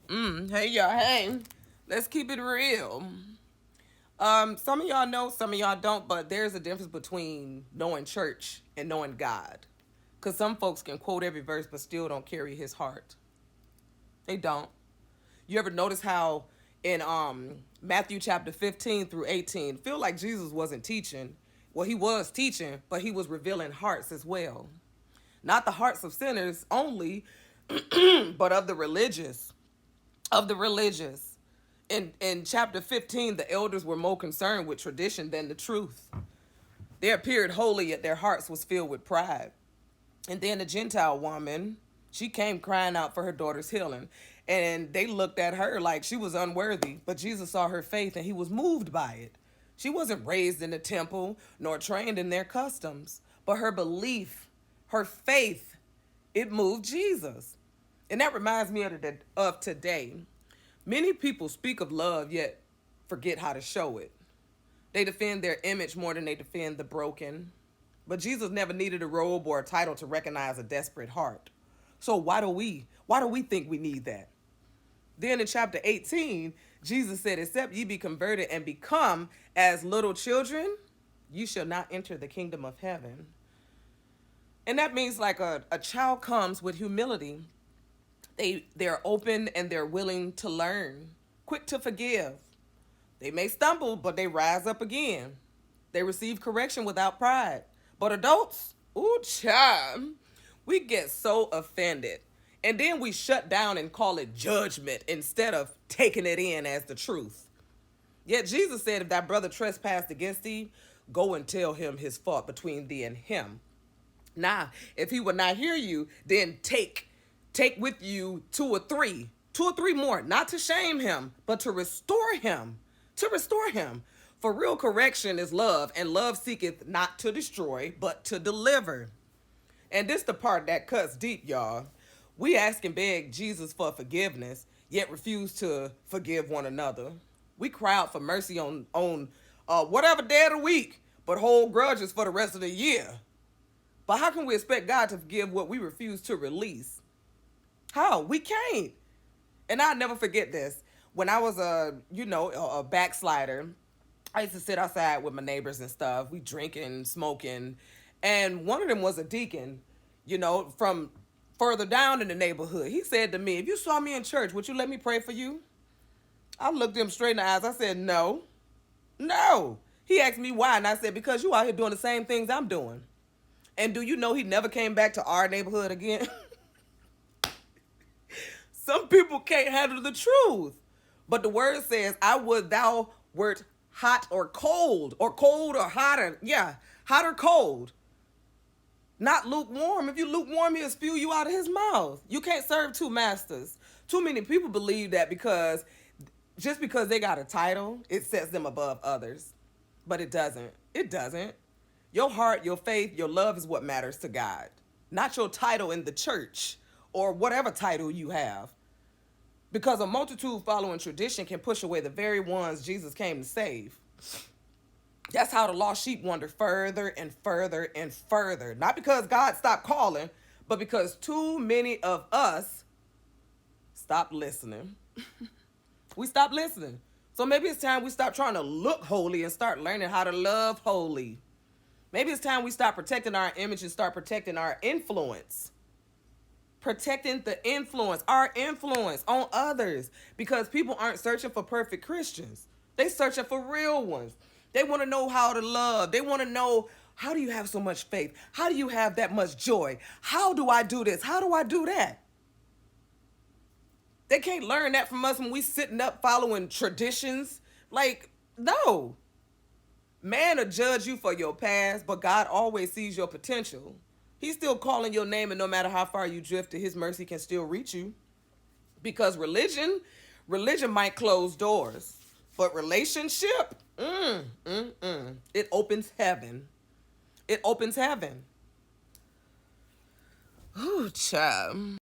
Hey y'all, hey. Let's keep it real. Some of y'all know, some of y'all don't, but there's a difference between knowing church and knowing God. Cause some folks can quote every verse but still don't carry his heart. They don't. You ever notice how in Matthew chapter 15 through 18, feel like Jesus wasn't teaching. Well, he was teaching, but he was revealing hearts as well. Not the hearts of sinners only, but of the religious. Of the religious. In chapter 15, the elders were more concerned with tradition than the truth. They appeared holy, yet their hearts was filled with pride. And then the Gentile woman, she came crying out for her daughter's healing. And they looked at her like she was unworthy. But Jesus saw her faith and he was moved by it. She wasn't raised in the temple nor trained in their customs. But her belief, her faith, it moved Jesus. And that reminds me of today. Many people speak of love, yet forget how to show it. They defend their image more than they defend the broken. But Jesus never needed a robe or a title to recognize a desperate heart. So why do we? Why do we think we need that? Then in chapter 18, Jesus said, except ye be converted and become as little children, you shall not enter the kingdom of heaven. And that means like a child comes with humility. They're open and they're willing to learn, quick to forgive. They may stumble, but they rise up again. They receive correction without pride. But adults, ooh, child, we get so offended. And then we shut down and call it judgment instead of taking it in as the truth. Yet Jesus said, if thy brother trespassed against thee, go and tell him his fault between thee and him. Now, if he would not hear you, then take with you two or three more, not to shame him, but to restore him. To restore him. For real correction is love, and love seeketh not to destroy, but to deliver. And this the part that cuts deep, y'all. We ask and beg Jesus for forgiveness, yet refuse to forgive one another. We cry out for mercy on whatever day of the week, but hold grudges for the rest of the year. But how can we expect God to forgive what we refuse to release? How? We can't. And I'll never forget this. When I was a backslider, I used to sit outside with my neighbors and stuff. We drinking, smoking. And one of them was a deacon, from further down in the neighborhood. He said to me, if you saw me in church, would you let me pray for you? I looked him straight in the eyes. I said, no. No. He asked me why. And I said, because you out here doing the same things I'm doing. And do you know he never came back to our neighborhood again? Some people can't handle the truth. But the word says, I would thou wert hot or cold or hotter. Yeah, hot or cold. Not lukewarm. If you lukewarm, he'll spew you out of his mouth. You can't serve two masters. Too many people believe that just because they got a title, it sets them above others. But it doesn't. It doesn't. Your heart, your faith, your love is what matters to God. Not your title in the church or whatever title you have. Because a multitude following tradition can push away the very ones Jesus came to save. That's how the lost sheep wander further and further and further. Not because God stopped calling, but because too many of us stopped listening. We stopped listening. So maybe it's time we stop trying to look holy and start learning how to love holy. Maybe it's time we stop protecting our image and start protecting our influence. Protecting our influence on others. Because people aren't searching for perfect Christians. They searching for real ones. They want to know how to love. They want to know, how do you have so much faith? How do you have that much joy? How do I do this? How do I do that? They can't learn that from us when we sitting up following traditions. Like, no. Man will judge you for your past, but God always sees your potential. He's still calling your name, and no matter how far you drifted, his mercy can still reach you. Because religion might close doors, but relationship, it opens heaven. It opens heaven. Ooh, child.